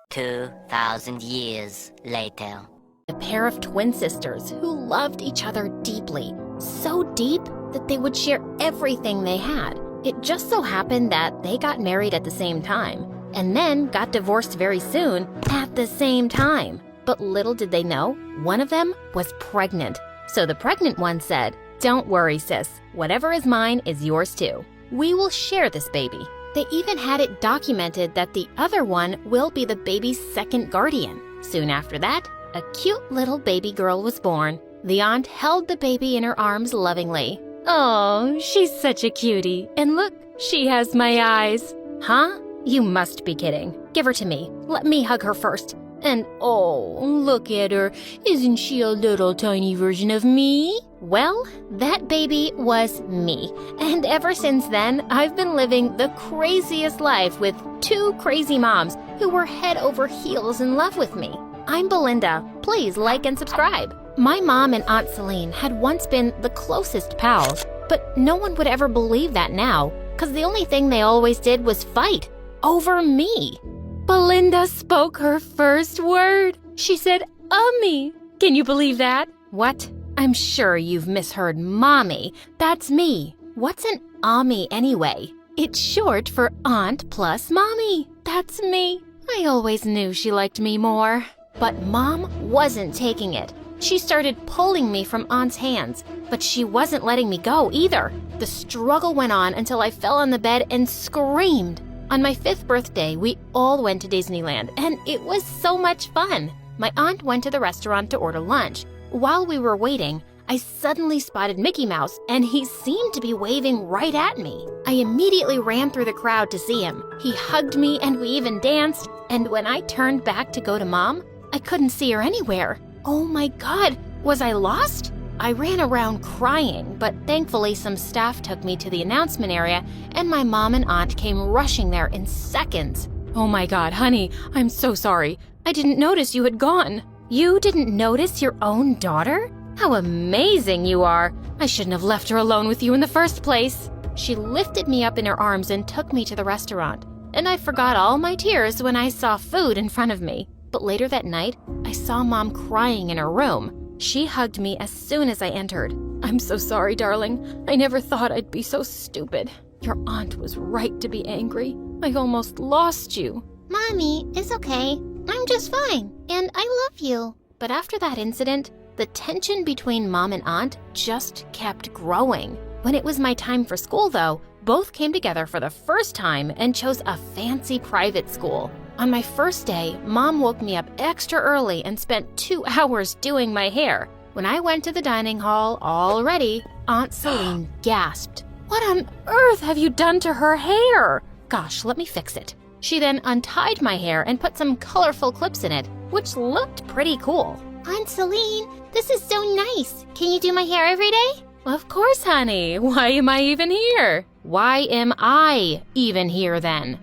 2,000 years later. A pair of twin sisters who loved each other deeply, so deep that they would share everything they had. It just so happened that they got married at the same time, and then got divorced very soon at the same time. But little did they know, one of them was pregnant. So the pregnant one said, "Don't worry, sis. Whatever is mine is yours too. We will share this baby." They even had it documented that the other one will be the baby's second guardian. Soon after that, a cute little baby girl was born. The aunt held the baby in her arms lovingly. "Oh, she's such a cutie. And look, she has my eyes." "Huh? You must be kidding. Give her to me. Let me hug her first. And oh, look at her. Isn't she a little tiny version of me?" Well, that baby was me. And ever since then, I've been living the craziest life with two crazy moms who were head over heels in love with me. I'm Belinda. Please like and subscribe. My mom and Aunt Celine had once been the closest pals, but no one would ever believe that now, because the only thing they always did was fight over me. Belinda spoke her first word. She said, "Ummy." Can you believe that? What? I'm sure you've misheard mommy. That's me. What's an ummy anyway? It's short for aunt plus mommy. That's me. I always knew she liked me more. But mom wasn't taking it. She started pulling me from aunt's hands, but she wasn't letting me go either. The struggle went on until I fell on the bed and screamed. On my 5th birthday, we all went to Disneyland, and it was so much fun. My aunt went to the restaurant to order lunch. While we were waiting, I suddenly spotted Mickey Mouse, and he seemed to be waving right at me. I immediately ran through the crowd to see him. He hugged me, and we even danced. And when I turned back to go to Mom, I couldn't see her anywhere. Oh my God, was I lost? I ran around crying, but thankfully some staff took me to the announcement area, and my mom and aunt came rushing there in seconds. "Oh my God, honey, I'm so sorry. I didn't notice you had gone." "You didn't notice your own daughter? How amazing you are. I shouldn't have left her alone with you in the first place." She lifted me up in her arms and took me to the restaurant, and I forgot all my tears when I saw food in front of me. But later that night, I saw Mom crying in her room. She hugged me as soon as I entered. "I'm so sorry, darling. I never thought I'd be so stupid. Your aunt was right to be angry. I almost lost you." "Mommy, it's okay. I'm just fine, and I love you." But after that incident, the tension between Mom and Aunt just kept growing. When it was my time for school, though, both came together for the first time and chose a fancy private school. On my first day, Mom woke me up extra early and spent 2 hours doing my hair. When I went to the dining hall, all ready, Aunt Celine gasped. "What on earth have you done to her hair?" "Gosh, let me fix it." She then untied my hair and put some colorful clips in it, which looked pretty cool. "Aunt Celine, this is so nice. Can you do my hair every day?" "Of course, honey. Why am I even here?" "Why am I even here then?"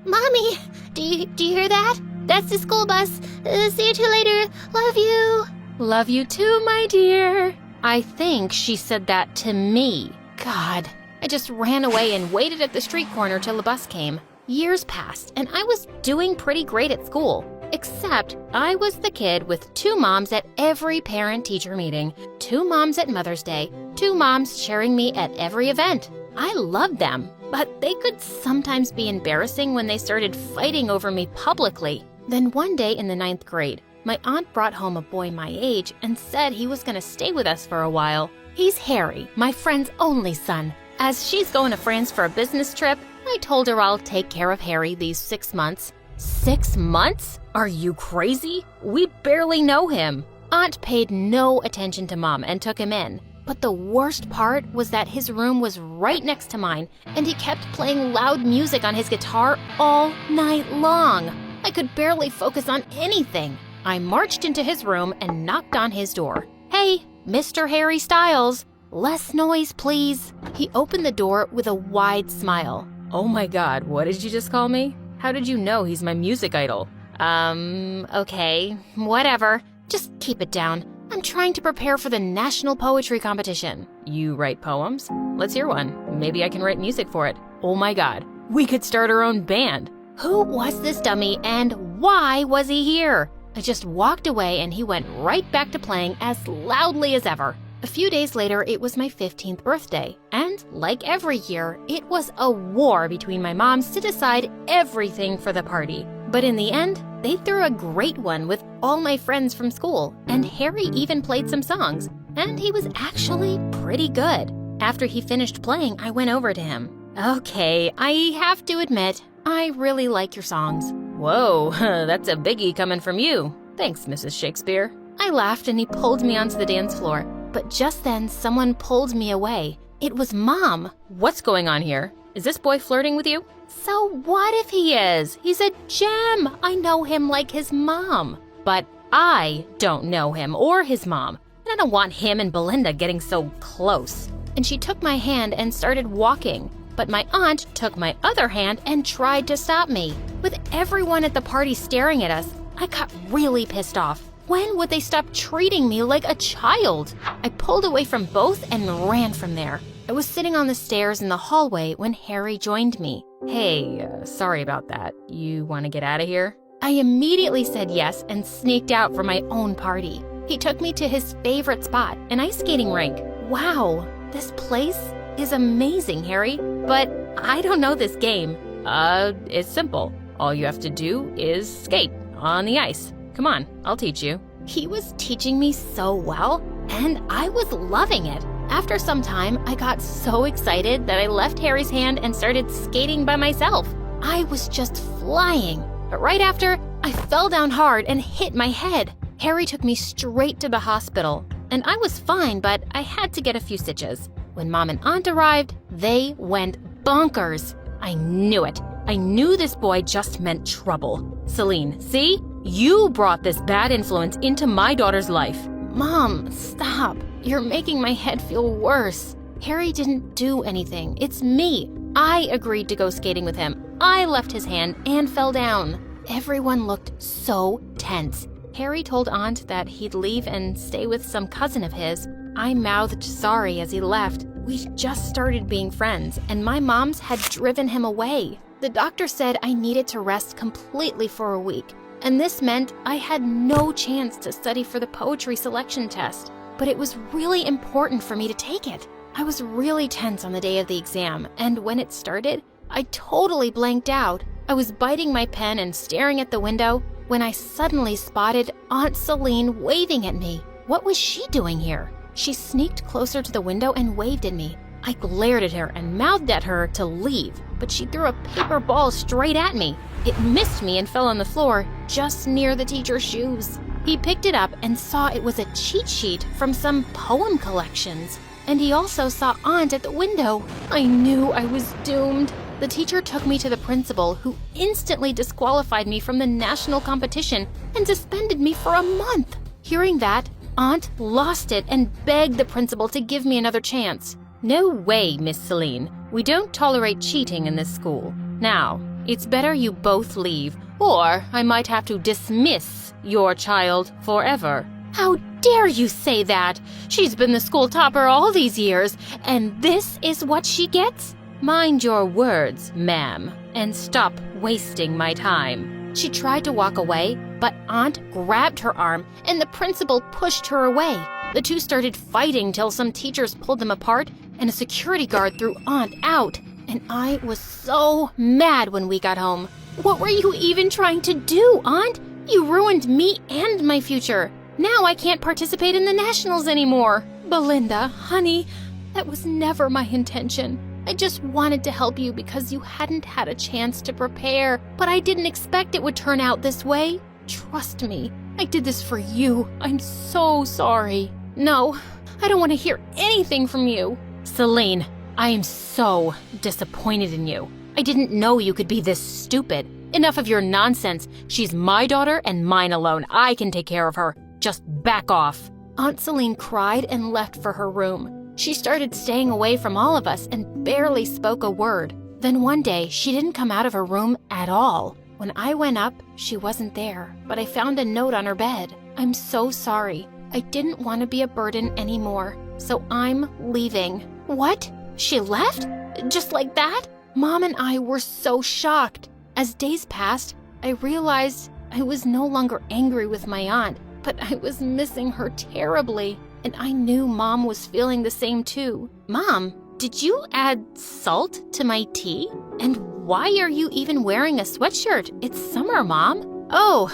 Mommy, do you hear that? That's the school bus. See you two later. Love you." "Love you too, my dear." I think she said that to me. God, I just ran away and waited at the street corner till the bus came. Years passed, and I was doing pretty great at school. Except I was the kid with 2 moms at every parent-teacher meeting, 2 moms at Mother's Day, 2 moms sharing me at every event. I loved them, but they could sometimes be embarrassing when they started fighting over me publicly. Then one day in the 9th grade, my aunt brought home a boy my age and said he was going to stay with us for a while. He's Harry, my friend's only son. As she's going to France for a business trip, I told her I'll take care of Harry these 6 months. 6 months? Are you crazy? We barely know him. Aunt paid no attention to Mom and took him in. But the worst part was that his room was right next to mine, and he kept playing loud music on his guitar all night long. I could barely focus on anything. I marched into his room and knocked on his door. "Hey, Mr. Harry Styles, less noise, please." He opened the door with a wide smile. "Oh my God, what did you just call me? How did you know he's my music idol?" Okay, whatever. Just keep it down. I'm trying to prepare for the National Poetry Competition." "You write poems? Let's hear one. Maybe I can write music for it." "Oh my God, we could start our own band." Who was this dummy and why was he here? I just walked away and he went right back to playing as loudly as ever. A few days later, it was my 15th birthday, and like every year, it was a war between my moms to decide everything for the party. But in the end, they threw a great one with all my friends from school, and Harry even played some songs, and he was actually pretty good. After he finished playing, I went over to him. Okay, I have to admit, I really like your songs. Whoa, that's a biggie coming from you. Thanks, Mrs. Shakespeare. I laughed and he pulled me onto the dance floor. But just then, someone pulled me away. It was Mom. What's going on here? Is this boy flirting with you? So what if he is? He's a gem. I know him like his mom. But I don't know him or his mom. And I don't want him and Belinda getting so close. And she took my hand and started walking. But my aunt took my other hand and tried to stop me. With everyone at the party staring at us, I got really pissed off. When would they stop treating me like a child? I pulled away from both and ran from there. I was sitting on the stairs in the hallway when Harry joined me. Hey, sorry about that. You want to get out of here? I immediately said yes and sneaked out for my own party. He took me to his favorite spot, an ice skating rink. Wow, this place is amazing, Harry. But I don't know this game. It's simple. All you have to do is skate on the ice. Come on, I'll teach you. He was teaching me so well, and I was loving it. After some time, I got so excited that I left Harry's hand and started skating by myself. I was just flying. But right after, I fell down hard and hit my head. Harry took me straight to the hospital, and I was fine, but I had to get a few stitches. When Mom and Aunt arrived, they went bonkers. I knew it. I knew this boy just meant trouble. Celine, see? You brought this bad influence into my daughter's life. Mom, stop. You're making my head feel worse. Harry didn't do anything. It's me. I agreed to go skating with him. I left his hand and fell down. Everyone looked so tense. Harry told Aunt that he'd leave and stay with some cousin of his. I mouthed sorry as he left. We just started being friends, and my moms had driven him away. The doctor said I needed to rest completely for a week, and this meant I had no chance to study for the poetry selection test. But it was really important for me to take it. I was really tense on the day of the exam, and when it started, I totally blanked out. I was biting my pen and staring at the window when I suddenly spotted Aunt Celine waving at me. What was she doing here? She sneaked closer to the window and waved at me. I glared at her and mouthed at her to leave, but she threw a paper ball straight at me. It missed me and fell on the floor just near the teacher's shoes. He picked it up and saw it was a cheat sheet from some poem collections. And he also saw Aunt at the window. I knew I was doomed. The teacher took me to the principal, who instantly disqualified me from the national competition and suspended me for a month. Hearing that, Aunt lost it and begged the principal to give me another chance. No way, Miss Celine. We don't tolerate cheating in this school. Now, it's better you both leave, or I might have to dismiss your child forever. How dare you say that? She's been the school topper all these years, and this is what she gets? Mind your words, ma'am, and stop wasting my time. She tried to walk away, but Aunt grabbed her arm, and the principal pushed her away. The two started fighting till some teachers pulled them apart, and a security guard threw Aunt out. And I was so mad when we got home. What were you even trying to do, Aunt? You ruined me and my future. Now I can't participate in the nationals anymore. Belinda, honey, that was never my intention. I just wanted to help you because you hadn't had a chance to prepare, but I didn't expect it would turn out this way. Trust me, I did this for you. I'm so sorry. No, I don't want to hear anything from you. Celine, I am so disappointed in you. I didn't know you could be this stupid. Enough of your nonsense. She's my daughter and mine alone. I can take care of her. Just back off. Aunt Celine cried and left for her room. She started staying away from all of us and barely spoke a word. Then one day, she didn't come out of her room at all. When I went up, she wasn't there, but I found a note on her bed. I'm so sorry. I didn't want to be a burden anymore, so I'm leaving. What? She left? Just like that? Mom and I were so shocked. As days passed, I realized I was no longer angry with my aunt, but I was missing her terribly. And I knew Mom was feeling the same too. Mom, did you add salt to my tea? And why are you even wearing a sweatshirt? It's summer, Mom. Oh,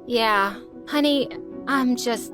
yeah. Honey, I'm just...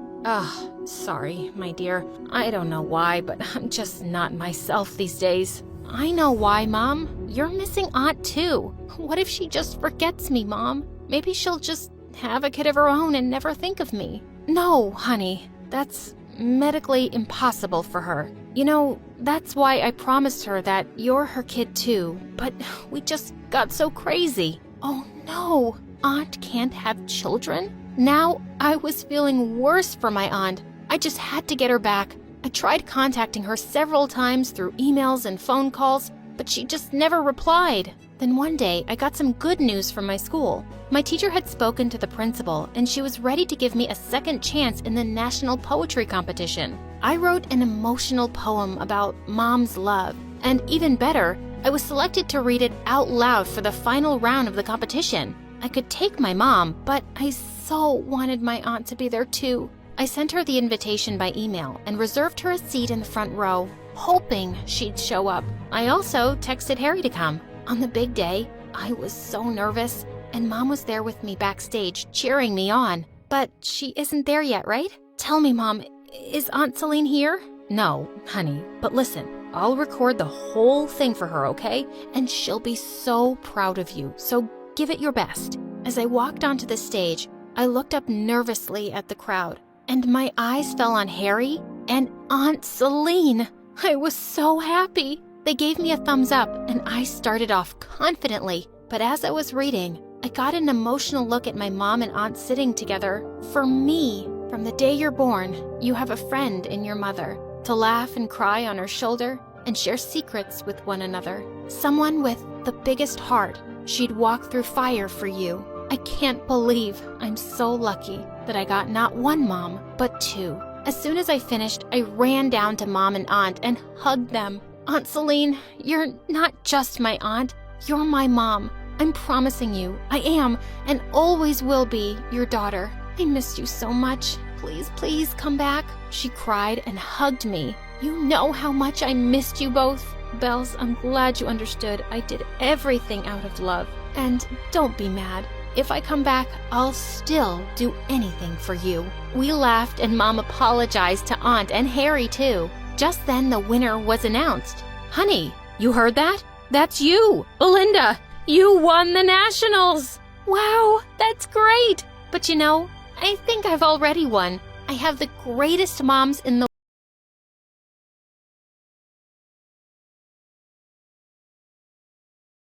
sorry, my dear. I don't know why, but I'm just not myself these days. I know why, Mom. You're missing Aunt too. What if she just forgets me, Mom? Maybe she'll just have a kid of her own and never think of me. No, honey, that's medically impossible for her. You know, that's why I promised her that you're her kid too, but we just got so crazy. Oh no, Aunt can't have children? Now I was feeling worse for my aunt. I just had to get her back. I tried contacting her several times through emails and phone calls, but she just never replied. Then one day, I got some good news from my school. My teacher had spoken to the principal, and she was ready to give me a second chance in the national poetry competition. I wrote an emotional poem about Mom's love, and even better, I was selected to read it out loud for the final round of the competition. I could take my mom, but I so wanted my aunt to be there too. I sent her the invitation by email and reserved her a seat in the front row, hoping she'd show up. I also texted Harry to come. On the big day, I was so nervous, and Mom was there with me backstage, cheering me on. But she isn't there yet, right? Tell me, Mom, is Aunt Celine here? No, honey, but listen, I'll record the whole thing for her, okay? And she'll be so proud of you, so give it your best. As I walked onto the stage, I looked up nervously at the crowd, and my eyes fell on Harry and Aunt Celine. I was so happy. They gave me a thumbs up, and I started off confidently. But as I was reading, I got an emotional look at my mom and aunt sitting together. For me, from the day you're born, you have a friend in your mother, to laugh and cry on her shoulder and share secrets with one another. Someone with the biggest heart. She'd walk through fire for you. I can't believe I'm so lucky that I got not one mom, but two. As soon as I finished, I ran down to Mom and Aunt and hugged them. Aunt Celine, you're not just my aunt, you're my mom. I'm promising you, I am and always will be your daughter. I missed you so much. Please, please come back. She cried and hugged me. You know how much I missed you both. Bells, I'm glad you understood. I did everything out of love. And don't be mad. If I come back, I'll still do anything for you. We laughed and Mom apologized to Aunt and Harry too. Just then the winner was announced. Honey, you heard that? That's you, Belinda. You won the nationals. Wow, that's great. But you know, I think I've already won. I have the greatest moms in the